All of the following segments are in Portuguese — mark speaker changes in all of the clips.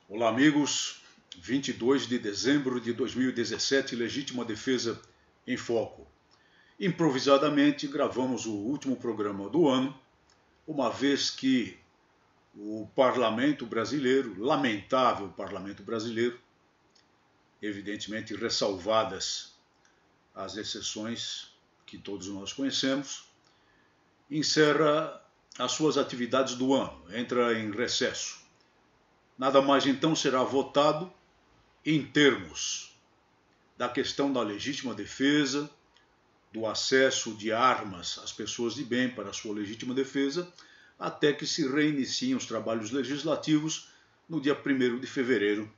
Speaker 1: Olá, amigos. 22 de dezembro de 2017, Legítima Defesa em Foco. Improvisadamente gravamos o último programa do ano, uma vez que o parlamento brasileiro, lamentável parlamento brasileiro, evidentemente ressalvadas as exceções que todos nós conhecemos, encerra as suas atividades do ano, entra em recesso. Nada mais então será votado em termos da questão da legítima defesa, do acesso de armas às pessoas de bem para a sua legítima defesa, até que se reiniciem os trabalhos legislativos no dia 1º de fevereiro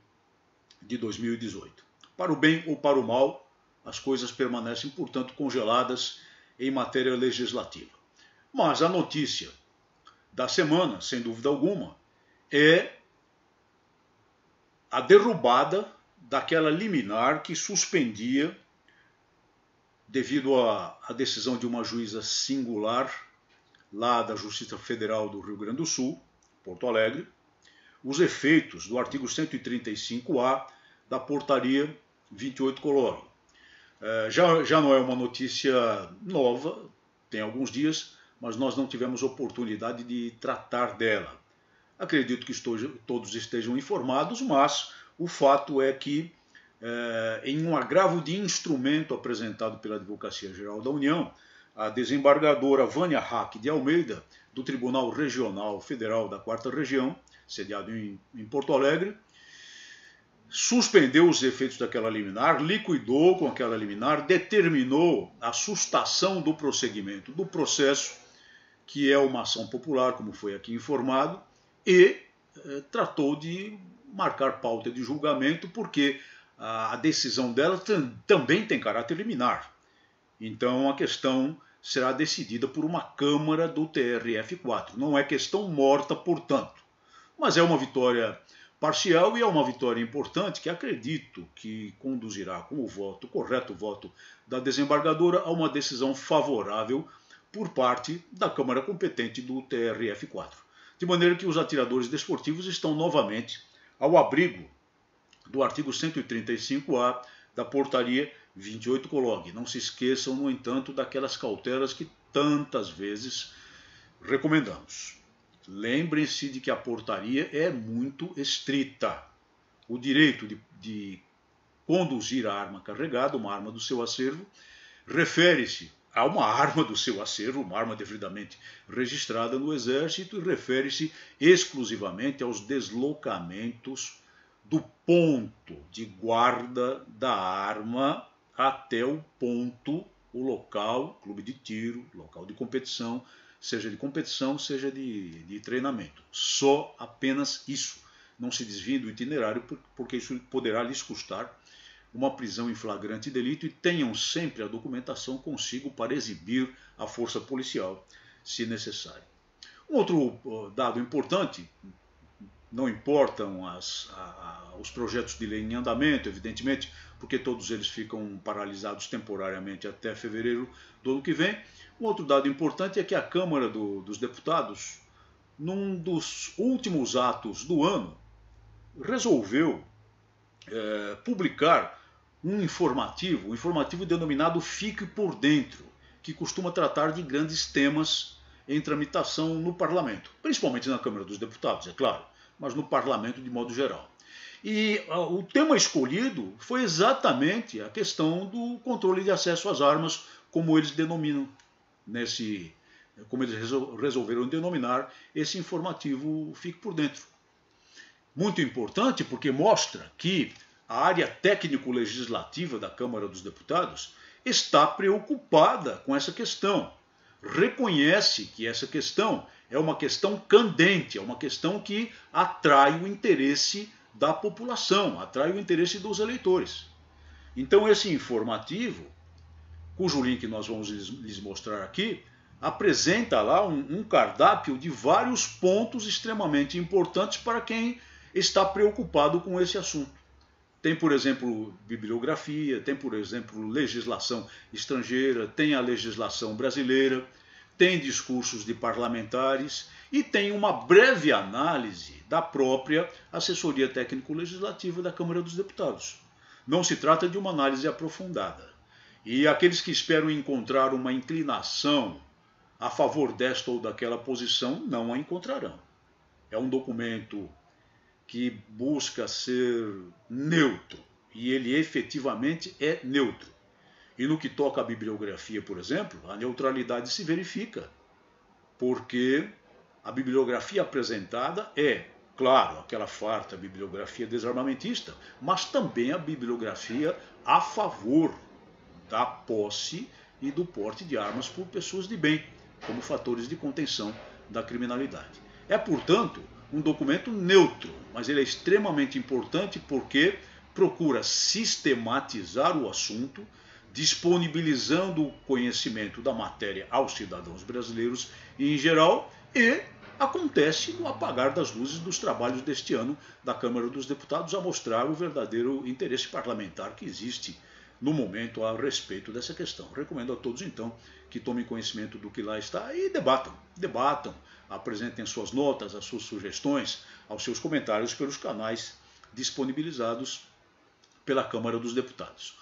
Speaker 1: de 2018. Para o bem ou para o mal, as coisas permanecem, portanto, congeladas em matéria legislativa. Mas a notícia da semana, sem dúvida alguma, é a derrubada daquela liminar que suspendia, devido à decisão de uma juíza singular, lá da Justiça Federal do Rio Grande do Sul, Porto Alegre, os efeitos do artigo 135A da Portaria 28 Colónia. Já não é uma notícia nova, tem alguns dias, mas nós não tivemos oportunidade de tratar dela. Acredito que todos estejam informados, mas o fato é que, em um agravo de instrumento apresentado pela Advocacia Geral da União, a desembargadora Vânia Hack de Almeida, do Tribunal Regional Federal da 4ª Região, sediado em Porto Alegre, suspendeu os efeitos daquela liminar, liquidou com aquela liminar, determinou a sustação do prosseguimento do processo, que é uma ação popular, como foi aqui informado, e tratou de marcar pauta de julgamento, porque a decisão dela também tem caráter liminar. Então a questão será decidida por uma Câmara do TRF4. Não é questão morta, portanto. Mas é uma vitória parcial e é uma vitória importante que acredito que conduzirá com o correto voto da desembargadora a uma decisão favorável por parte da Câmara competente do TRF4. De maneira que os atiradores desportivos estão novamente ao abrigo do artigo 135A da Portaria 28 Colónia. Não se esqueçam, no entanto, daquelas cautelas que tantas vezes recomendamos. Lembrem-se de que a portaria é muito estrita. O direito de conduzir a arma carregada, uma arma do seu acervo, refere-se a uma arma do seu acervo, uma arma devidamente registrada no Exército, e refere-se exclusivamente aos deslocamentos do ponto de guarda da arma até o ponto, o local, clube de tiro, local de competição, seja de treinamento. Só apenas isso. Não se desvie do itinerário, porque isso poderá lhes custar uma prisão em flagrante delito, e tenham sempre a documentação consigo para exibir a força policial, se necessário. Um outro dado importante, não importam os projetos de lei em andamento, evidentemente, porque todos eles ficam paralisados temporariamente até fevereiro do ano que vem. Um outro dado importante é que a Câmara dos Deputados, num dos últimos atos do ano, resolveu publicar um informativo denominado Fique por Dentro, que costuma tratar de grandes temas em tramitação no Parlamento, principalmente na Câmara dos Deputados, é claro, mas no Parlamento de modo geral. E o tema escolhido foi exatamente a questão do controle de acesso às armas, como eles denominam, como eles resolveram denominar esse informativo Fique por Dentro. Muito importante, porque mostra que a área técnico-legislativa da Câmara dos Deputados está preocupada com essa questão. Reconhece que essa questão é uma questão candente, é uma questão que atrai o interesse da população, atrai o interesse dos eleitores. Então esse informativo, cujo link nós vamos lhes mostrar aqui, apresenta lá um cardápio de vários pontos extremamente importantes para quem está preocupado com esse assunto. Tem, por exemplo, bibliografia, tem, por exemplo, legislação estrangeira, tem a legislação brasileira, tem discursos de parlamentares e tem uma breve análise da própria assessoria técnico-legislativa da Câmara dos Deputados. Não se trata de uma análise aprofundada. E aqueles que esperam encontrar uma inclinação a favor desta ou daquela posição não a encontrarão. É um documento que busca ser neutro, e ele efetivamente é neutro. E no que toca à bibliografia, por exemplo, a neutralidade se verifica, porque a bibliografia apresentada é, claro, aquela farta bibliografia desarmamentista, mas também a bibliografia a favor da posse e do porte de armas por pessoas de bem, como fatores de contenção da criminalidade. É, portanto, um documento neutro, mas ele é extremamente importante porque procura sistematizar o assunto, disponibilizando o conhecimento da matéria aos cidadãos brasileiros em geral, e acontece no apagar das luzes dos trabalhos deste ano da Câmara dos Deputados a mostrar o verdadeiro interesse parlamentar que existe no momento a respeito dessa questão. Recomendo a todos, então, que tomem conhecimento do que lá está e debatam, apresentem suas notas, as suas sugestões, aos seus comentários pelos canais disponibilizados pela Câmara dos Deputados.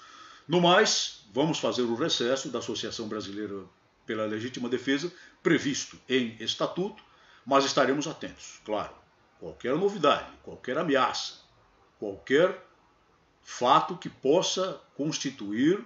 Speaker 1: No mais, vamos fazer o recesso da Associação Brasileira pela Legítima Defesa, previsto em estatuto, mas estaremos atentos, claro. Qualquer novidade, qualquer ameaça, qualquer fato que possa constituir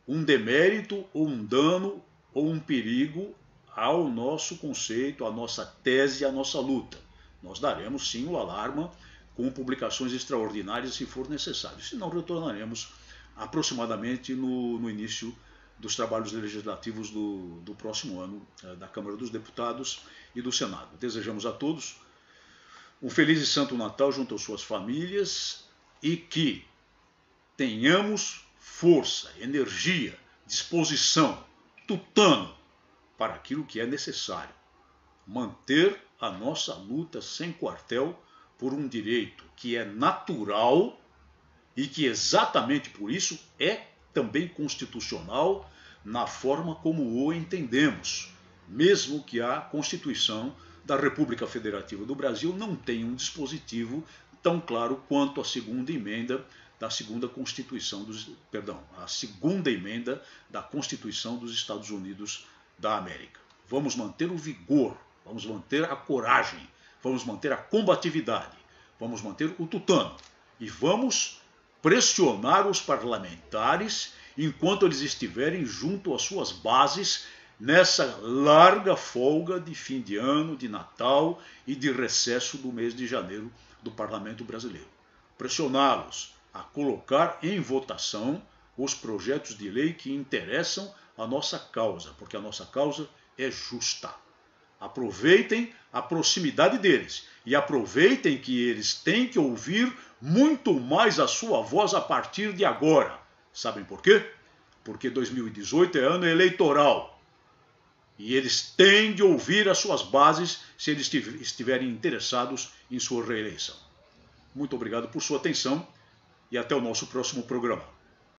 Speaker 1: um demérito ou um dano ou um perigo ao nosso conceito, à nossa tese, à nossa luta. Nós daremos sim o alarma com publicações extraordinárias se for necessário, senão retornaremos aproximadamente no início dos trabalhos legislativos do próximo ano da Câmara dos Deputados e do Senado. Desejamos a todos um feliz e santo Natal junto às suas famílias e que tenhamos força, energia, disposição, tutano para aquilo que é necessário. Manter a nossa luta sem quartel por um direito que é natural e que exatamente por isso é também constitucional na forma como o entendemos, mesmo que a Constituição da República Federativa do Brasil não tenha um dispositivo tão claro quanto a segunda emenda da segunda Constituição a segunda emenda da Constituição dos Estados Unidos da América. Vamos manter o vigor, vamos manter a coragem, vamos manter a combatividade, vamos manter o tutano e vamos pressionar os parlamentares enquanto eles estiverem junto às suas bases nessa larga folga de fim de ano, de Natal e de recesso do mês de janeiro do Parlamento Brasileiro. Pressioná-los a colocar em votação os projetos de lei que interessam a nossa causa, porque a nossa causa é justa. Aproveitem a proximidade deles e aproveitem que eles têm que ouvir muito mais a sua voz a partir de agora. Sabem por quê? Porque 2018 é ano eleitoral e eles têm de ouvir as suas bases se eles estiverem interessados em sua reeleição. Muito obrigado por sua atenção e até o nosso próximo programa.